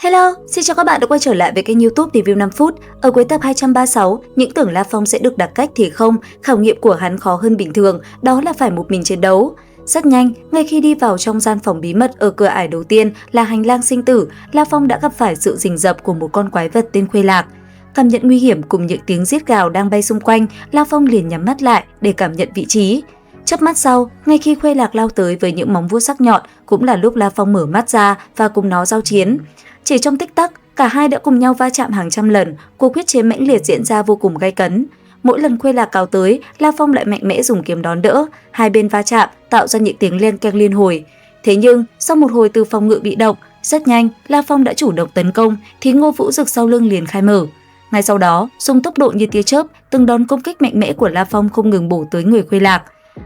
Hello, xin chào các bạn đã quay trở lại với kênh YouTube Review 5 phút. Ở cuối tập 236, những tưởng La Phong sẽ được đặt cách thì không, khảo nghiệm của hắn khó hơn bình thường, đó là phải một mình chiến đấu. Rất nhanh, ngay khi đi vào trong gian phòng bí mật ở cửa ải đầu tiên là hành lang sinh tử, La Phong đã gặp phải sự rình rập của một con quái vật tên Khuê Lạc. Cảm nhận nguy hiểm cùng những tiếng rít gào đang bay xung quanh, La Phong liền nhắm mắt lại để cảm nhận vị trí. Chớp mắt sau, ngay khi Khuê Lạc lao tới với những móng vuốt sắc nhọn, cũng là lúc La Phong mở mắt ra và cùng nó giao chiến. Chỉ trong tích tắc, cả hai đã cùng nhau va chạm hàng trăm lần, cuộc quyết chiến mãnh liệt diễn ra vô cùng gay cấn. Mỗi lần Khuê Lạc cào tới, La Phong lại mạnh mẽ dùng kiếm đón đỡ, hai bên va chạm tạo ra những tiếng len keng liên hồi. Thế nhưng, sau một hồi từ phòng ngự bị động, rất nhanh La Phong đã chủ động tấn công, thì Ngô Vũ Dực sau lưng liền khai mở. Ngay sau đó, dùng tốc độ như tia chớp, từng đòn công kích mạnh mẽ của La Phong không ngừng bổ tới người Khuê Lạc.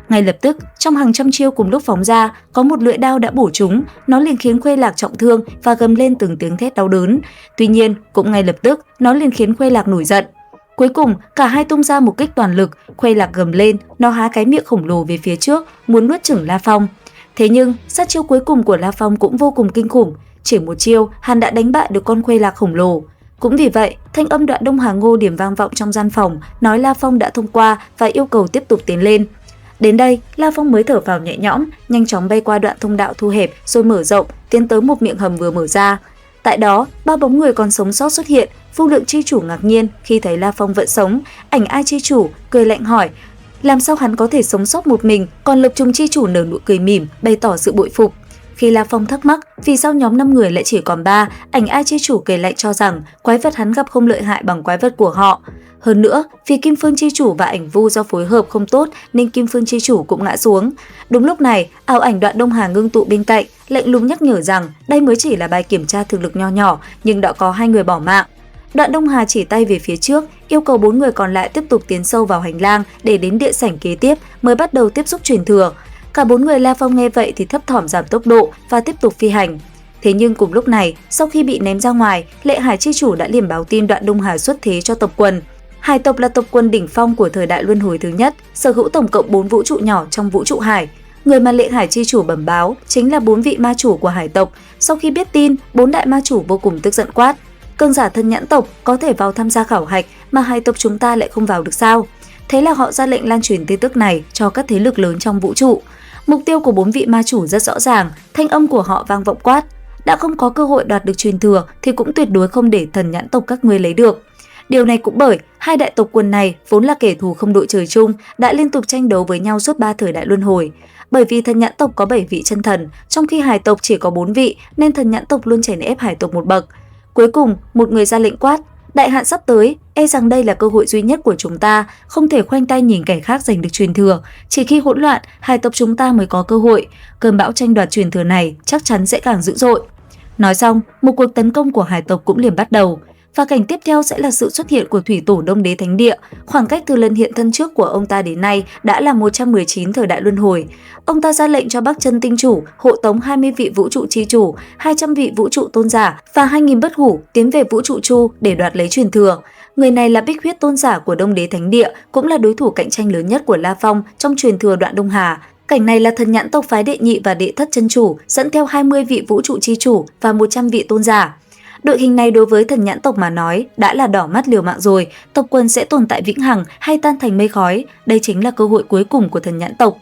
Ngay lập tức, trong hàng trăm chiêu cùng lúc phóng ra, có một lưỡi đao đã bổ trúng, nó liền khiến Khuê Lạc trọng thương và gầm lên từng tiếng thét đau đớn. Tuy nhiên, cũng ngay lập tức, nó liền khiến Khuê Lạc nổi giận. Cuối cùng, cả hai tung ra một kích toàn lực, Khuê Lạc gầm lên, nó há cái miệng khổng lồ về phía trước, muốn nuốt chửng La Phong. Thế nhưng, sát chiêu cuối cùng của La Phong cũng vô cùng kinh khủng, chỉ một chiêu, hắn đã đánh bại được con Khuê Lạc khổng lồ. Cũng vì vậy, thanh âm Đoạn Đông Hà Ngô điểm vang vọng trong gian phòng, nói La Phong đã thông qua và yêu cầu tiếp tục tiến lên. Đến đây, La Phong mới thở phào nhẹ nhõm, nhanh chóng bay qua đoạn thông đạo thu hẹp rồi mở rộng, tiến tới một miệng hầm vừa mở ra. Tại đó, ba bóng người còn sống sót xuất hiện, Vô Lượng chi chủ ngạc nhiên khi thấy La Phong vẫn sống, Ảnh Ai chi chủ cười lạnh hỏi, làm sao hắn có thể sống sót một mình, còn Lục Trùng chi chủ nở nụ cười mỉm, bày tỏ sự bội phục. Khi La Phong thắc mắc vì sao nhóm 5 người lại chỉ còn 3, Ảnh Ai chi chủ cười lạnh cho rằng quái vật hắn gặp không lợi hại bằng quái vật của họ. Hơn nữa, vì Kim Phương chi chủ và Ảnh Vu do phối hợp không tốt nên Kim Phương chi chủ cũng ngã xuống. Đúng lúc này, ảo ảnh Đoạn Đông Hà ngưng tụ bên cạnh, lạnh lùng nhắc nhở rằng đây mới chỉ là bài kiểm tra thực lực nho nhỏ, nhưng đã có 2 người bỏ mạng. Đoạn Đông Hà chỉ tay về phía trước, yêu cầu 4 người còn lại tiếp tục tiến sâu vào hành lang để đến địa sảnh kế tiếp mới bắt đầu tiếp xúc truyền thừa. Cả 4 người La Phong nghe vậy thì thấp thỏm giảm tốc độ và tiếp tục phi hành. Thế nhưng cùng lúc này, sau khi bị ném ra ngoài, Lệ Hải chi chủ đã liền báo tin Đoạn Đông Hà xuất thế cho tộc quần. Hải tộc là tộc quân đỉnh phong của thời đại luân hồi thứ nhất, sở hữu tổng cộng 4 vũ trụ nhỏ trong vũ trụ hải. Người mà Lệ Hải chi chủ bẩm báo chính là 4 vị ma chủ của hải tộc. Sau khi biết tin, 4 đại ma chủ vô cùng tức giận quát: cường giả thân nhãn tộc có thể vào tham gia khảo hạch mà hải tộc chúng ta lại không vào được sao? Thế là họ ra lệnh lan truyền tin tức này cho các thế lực lớn trong vũ trụ. Mục tiêu của 4 vị ma chủ rất rõ ràng, thanh âm của họ vang vọng quát: đã không có cơ hội đoạt được truyền thừa thì cũng tuyệt đối không để thần nhãn tộc các ngươi lấy được. Điều này cũng bởi hai đại tộc quần này vốn là kẻ thù không đội trời chung, đã liên tục tranh đấu với nhau suốt 3 thời đại luân hồi. Bởi vì thần nhãn tộc có 7 vị chân thần, trong khi hải tộc chỉ có 4 vị, nên thần nhãn tộc luôn chèn ép hải tộc một bậc. Cuối cùng, một người ra lệnh quát: đại hạn sắp tới, e rằng đây là cơ hội duy nhất của chúng ta, không thể khoanh tay nhìn kẻ khác giành được truyền thừa. Chỉ khi hỗn loạn, hải tộc chúng ta mới có cơ hội. Cơn bão tranh đoạt truyền thừa này chắc chắn sẽ càng dữ dội. Nói xong, một cuộc tấn công của hải tộc cũng liền bắt đầu. Và cảnh tiếp theo sẽ là sự xuất hiện của thủy tổ Đông Đế Thánh Địa. Khoảng cách từ lần hiện thân trước của ông ta đến nay đã là 119 thời đại luân hồi. Ông ta ra lệnh cho Bắc Chân Tinh Chủ hộ tống 20 vị vũ trụ chi chủ, 200 vị vũ trụ tôn giả và 2.000 bất hủ tiến về vũ trụ Chu để đoạt lấy truyền thừa. Người này là Bích Huyết tôn giả của Đông Đế Thánh Địa, cũng là đối thủ cạnh tranh lớn nhất của La Phong trong truyền thừa Đoạn Đông Hà. Cảnh này là thần nhãn tộc phái đệ nhị và đệ thất chân chủ dẫn theo 20 vị vũ trụ chi chủ và 100 vị tôn giả. Đội hình này đối với thần nhãn tộc mà nói đã là đỏ mắt liều mạng rồi, tộc quân sẽ tồn tại vĩnh hằng hay tan thành mây khói, đây chính là cơ hội cuối cùng của thần nhãn tộc.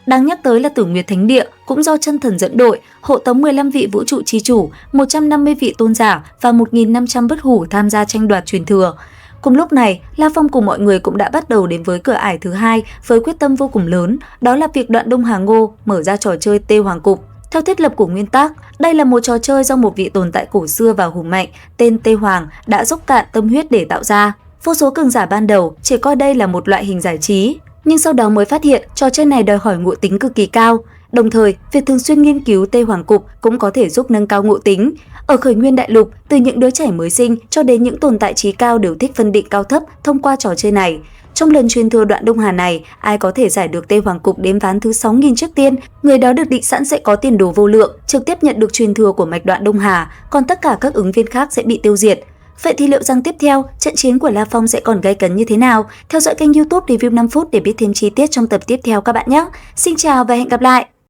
Đáng nhắc tới là Tử Nguyệt Thánh Địa cũng do chân thần dẫn đội, hộ tống 15 vị vũ trụ chi chủ, 150 vị tôn giả và 1.500 bất hủ tham gia tranh đoạt truyền thừa. Cùng lúc này, La Phong cùng mọi người cũng đã bắt đầu đến với cửa ải thứ 2 với quyết tâm vô cùng lớn, đó là việc Đoạn Đông Hà Ngô mở ra trò chơi Tê Hoàng Cục. Theo thiết lập của nguyên tắc, đây là một trò chơi do một vị tồn tại cổ xưa và hùng mạnh tên Tê Hoàng đã dốc cạn tâm huyết để tạo ra. Vô số cường giả ban đầu chỉ coi đây là một loại hình giải trí, nhưng sau đó mới phát hiện trò chơi này đòi hỏi ngộ tính cực kỳ cao. Đồng thời, việc thường xuyên nghiên cứu Tê Hoàng Cục cũng có thể giúp nâng cao ngộ tính. Ở khởi nguyên đại lục, từ những đứa trẻ mới sinh cho đến những tồn tại trí cao đều thích phân định cao thấp thông qua trò chơi này. Trong lần truyền thừa Đoạn Đông Hà này, ai có thể giải được Tê Hoàng Cục đếm ván thứ 6.000 trước tiên, người đó được định sẵn sẽ có tiền đồ vô lượng, trực tiếp nhận được truyền thừa của mạch Đoạn Đông Hà, còn tất cả các ứng viên khác sẽ bị tiêu diệt. Vậy thì liệu rằng tiếp theo, trận chiến của La Phong sẽ còn gay cấn như thế nào? Theo dõi kênh YouTube Review 5 phút để biết thêm chi tiết trong tập tiếp theo các bạn nhé. Xin chào và hẹn gặp lại!